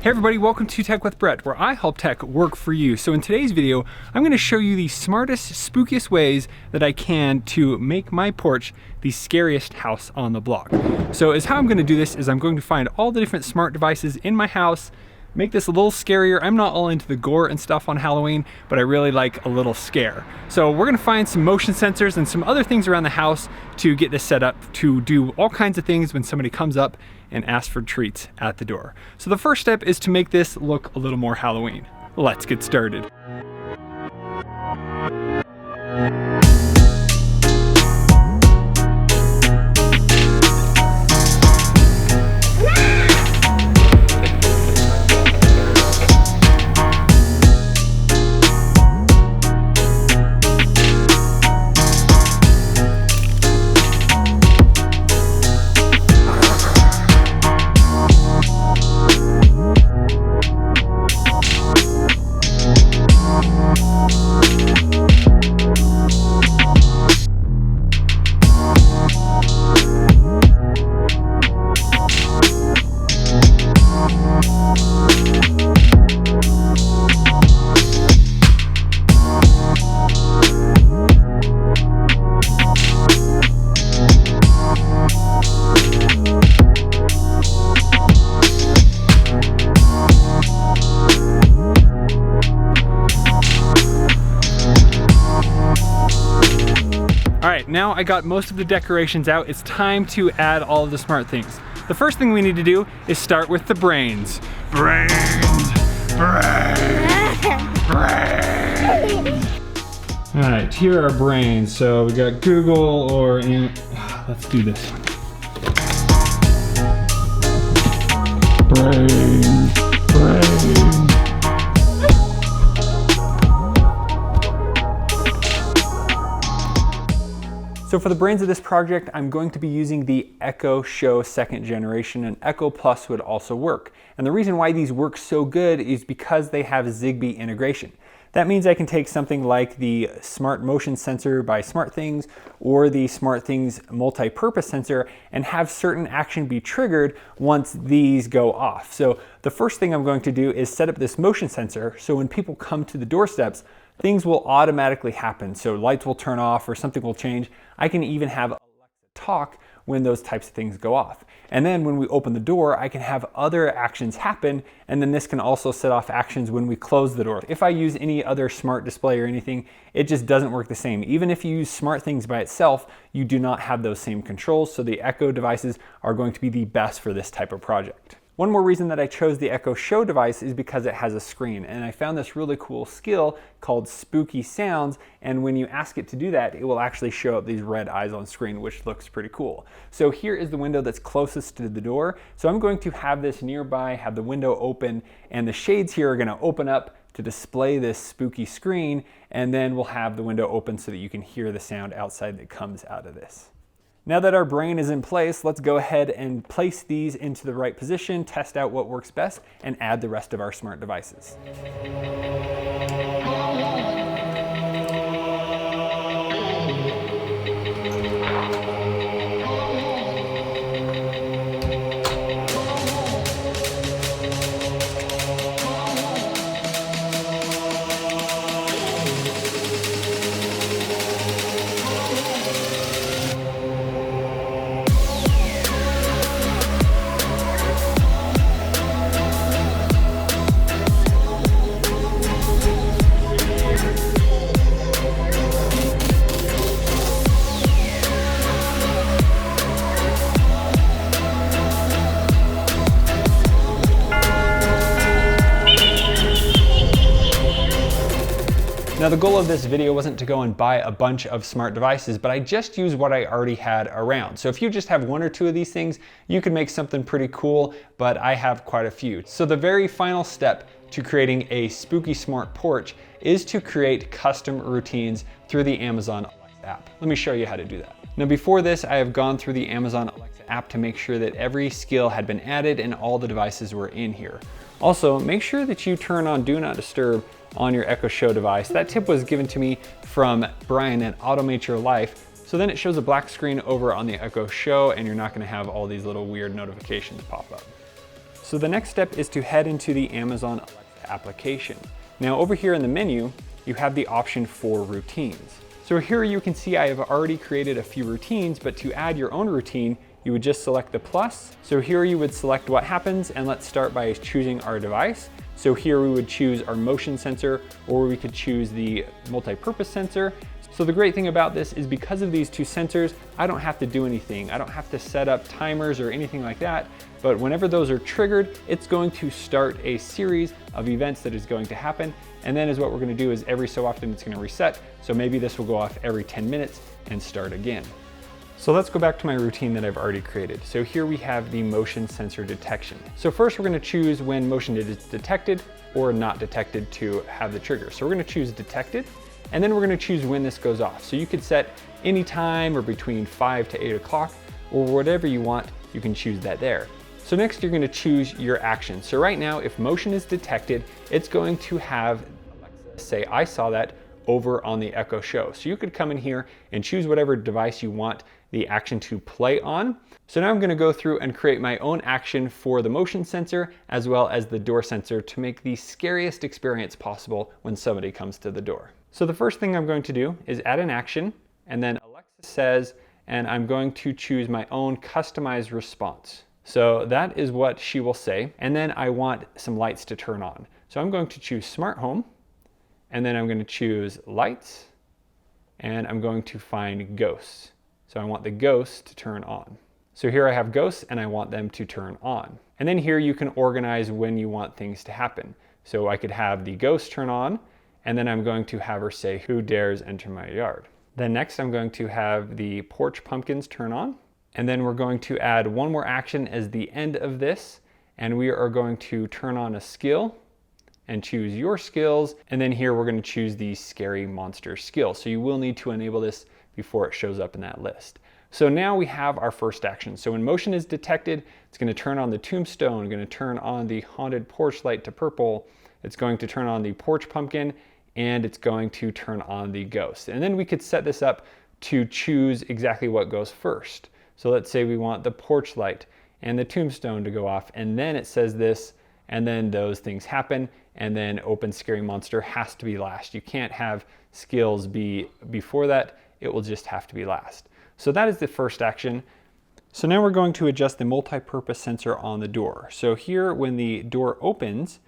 Hey everybody, welcome to Tech with Brett, where I help tech work for you. So in today's video, I'm going to show you the smartest, spookiest ways that I can to make my porch the scariest house on the block. So how I'm going to do this is I'm going to find all the different smart devices in my house, make this a little scarier. I'm not all into the gore and stuff on Halloween, but I really like a little scare. So we're gonna find some motion sensors and some other things around the house to get this set up to do all kinds of things when somebody comes up and asks for treats at the door. So the first step is to make this look a little more Halloween. Let's get started. All right, now I got most of the decorations out. It's time to add all of the smart things. The first thing we need to do is start with the brains. Brains, brains, brains. All right, here are brains. So we got Google or, let's do this one. Brains, brains. So for the brains of this project, I'm going to be using the Echo Show 2nd generation, and Echo Plus would also work. And the reason why these work so good is because they have Zigbee integration. That means I can take something like the Smart Motion Sensor by SmartThings or the SmartThings multi-purpose sensor and have certain action be triggered once these go off. So the first thing I'm going to do is set up this motion sensor so when people come to the doorsteps, things will automatically happen. So lights will turn off or something will change. I can even have Alexa talk when those types of things go off. And then when we open the door, I can have other actions happen, and then this can also set off actions when we close the door. If I use any other smart display or anything, it just doesn't work the same. Even if you use SmartThings by itself, you do not have those same controls, so the Echo devices are going to be the best for this type of project. One more reason that I chose the Echo Show device is because it has a screen, and I found this really cool skill called Spooky Sounds, and when you ask it to do that, it will actually show up these red eyes on screen, which looks pretty cool. So here is the window that's closest to the door, so I'm going to have this nearby, have the window open, and the shades here are going to open up to display this spooky screen, and then we'll have the window open so that you can hear the sound outside that comes out of this. Now that our brain is in place, let's go ahead and place these into the right position, test out what works best, and add the rest of our smart devices. Now the goal of this video wasn't to go and buy a bunch of smart devices, but I just used what I already had around. So if you just have one or two of these things, you can make something pretty cool, but I have quite a few. So the very final step to creating a spooky smart porch is to create custom routines through the Amazon Alexa app. Let me show you how to do that. Now before this, I have gone through the Amazon Alexa app to make sure that every skill had been added and all the devices were in here. Also, make sure that you turn on Do Not Disturb on your Echo Show device. That tip was given to me from Brian at Automate Your Life. So then it shows a black screen over on the Echo Show and you're not gonna have all these little weird notifications pop up. So the next step is to head into the Amazon Alexa application. Now over here in the menu, you have the option for routines. So here you can see I have already created a few routines, but to add your own routine, you would just select the plus. So here you would select what happens, and let's start by choosing our device. So here we would choose our motion sensor, or we could choose the multi-purpose sensor. So the great thing about this is because of these two sensors, I don't have to do anything. I don't have to set up timers or anything like that. But whenever those are triggered, it's going to start a series of events that is going to happen. And then what we're gonna do is every so often it's gonna reset. So maybe this will go off every 10 minutes and start again. So let's go back to my routine that I've already created. So here we have the motion sensor detection. So first we're gonna choose when motion is detected or not detected to have the trigger. So we're gonna choose detected, and then we're gonna choose when this goes off. So you could set any time or between 5 to 8 o'clock or whatever you want, you can choose that there. So next you're gonna choose your action. So right now, if motion is detected, it's going to have Alexa say, I saw that over on the Echo Show. So you could come in here and choose whatever device you want the action to play on. So now I'm gonna go through and create my own action for the motion sensor as well as the door sensor to make the scariest experience possible when somebody comes to the door. So the first thing I'm going to do is add an action, and then Alexa says, and I'm going to choose my own customized response. So that is what she will say. And then I want some lights to turn on. So I'm going to choose Smart Home, and then I'm going to choose Lights, and I'm going to find Ghosts. So I want the ghosts to turn on. So here I have ghosts and I want them to turn on. And then here you can organize when you want things to happen. So I could have the ghost turn on, and then I'm going to have her say, who dares enter my yard? Then next I'm going to have the porch pumpkins turn on. And then we're going to add one more action as the end of this. And we are going to turn on a skill and choose your skills. And then here we're going to choose the scary monster skill. So you will need to enable this before it shows up in that list. So now we have our first action. So when motion is detected, it's going to turn on the tombstone, going to turn on the haunted porch light to purple. It's going to turn on the porch pumpkin, and it's going to turn on the ghost. And then we could set this up to choose exactly what goes first. So let's say we want the porch light and the tombstone to go off, and then it says this, and then those things happen, and then open scary monster has to be last. You can't have skills be before that, it will just have to be last. So that is the first action. So now we're going to adjust the multi-purpose sensor on the door. So here when the door opens,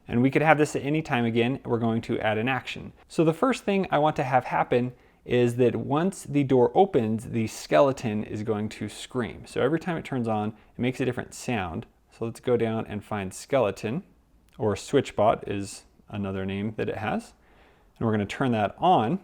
and we could have this at any time again, we're going to add an action. So the first thing I want to have happen is that once the door opens, the skeleton is going to scream. So every time it turns on, it makes a different sound. So let's go down and find skeleton, or switchbot is another name that it has. And we're going to turn that on,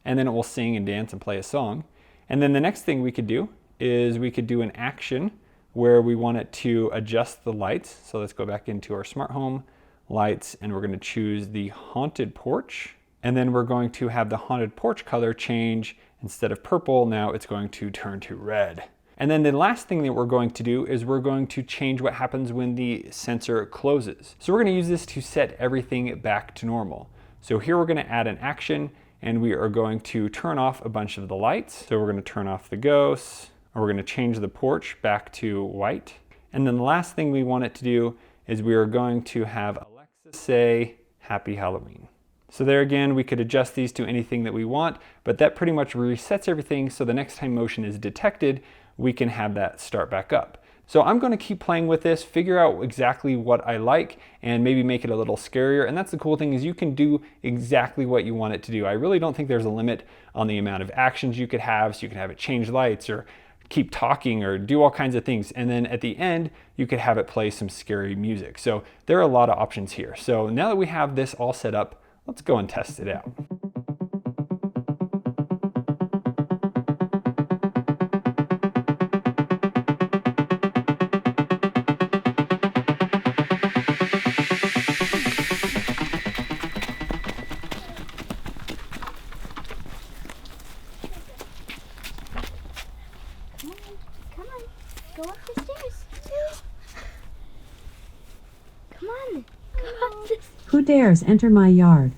and then it will sing and dance and play a song. And then the next thing we could do is we could do an action where we want it to adjust the lights. So let's go back into our smart home lights, and we're going to choose the haunted porch. And then we're going to have the haunted porch color change. Instead of purple, now it's going to turn to red. And then the last thing that we're going to do is we're going to change what happens when the sensor closes. So we're going to use this to set everything back to normal. So here we're going to add an action, and we are going to turn off a bunch of the lights. So we're going to turn off the ghosts, or we're going to change the porch back to white. And then the last thing we want it to do is we are going to have Alexa say, Happy Halloween. So there again, we could adjust these to anything that we want, but that pretty much resets everything. So the next time motion is detected, we can have that start back up. So I'm going to keep playing with this, figure out exactly what I like, and maybe make it a little scarier. And that's the cool thing, is you can do exactly what you want it to do. I really don't think there's a limit on the amount of actions you could have. So you can have it change lights or keep talking or do all kinds of things. And then at the end, you could have it play some scary music. So there are a lot of options here. So now that we have this all set up, let's go and test it out. Come on, go up the stairs. Come on, go up the stairs. Who dares enter my yard?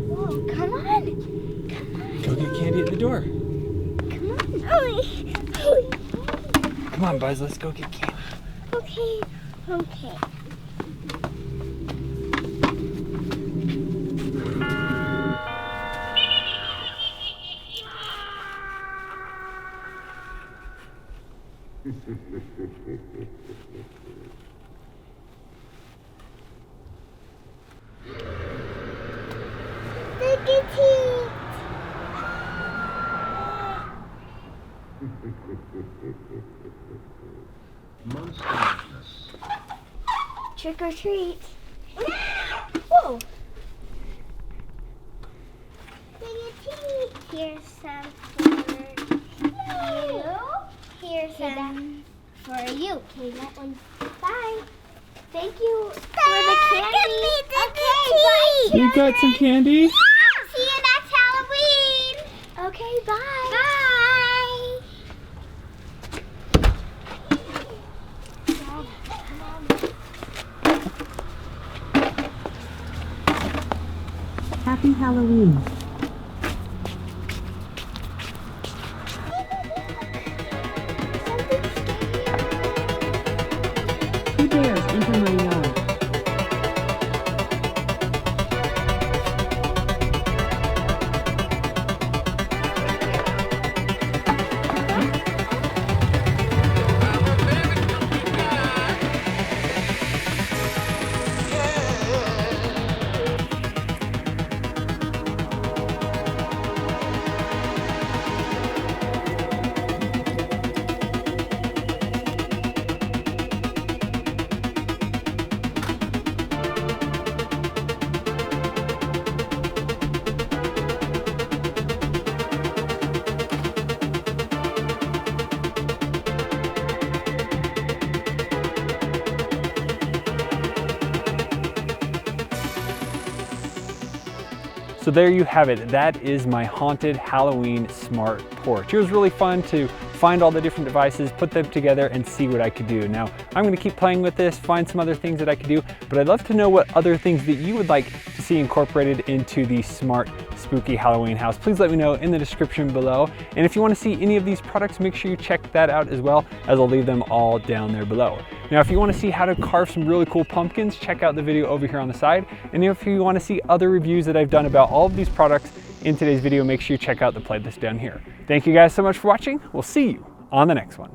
Whoa, come on. Go get candy at door. Come on. Come on, Buzz, let's go get candy. Okay. Okay. Look at it. Trick or treat. Whoa. Here's some for you. Here's some for you. Okay, that one. Bye. Thank you for the candy. Okay, bye. You got some candy? See you next Halloween. Okay, bye. Bye. Happy Halloween. Who dares enter my yard? So there you have it. That is my haunted Halloween smart porch. It was really fun to find all the different devices, put them together and see what I could do. Now, I'm gonna keep playing with this, find some other things that I could do, but I'd love to know what other things that you would like to see incorporated into the smart spooky Halloween house. Please let me know in the description below. And if you wanna see any of these products, make sure you check that out as well, as I'll leave them all down there below. Now, if you wanna see how to carve some really cool pumpkins, check out the video over here on the side. And if you wanna see other reviews that I've done about all of these products in today's video, make sure you check out the playlist down here. Thank you guys so much for watching. We'll see you on the next one.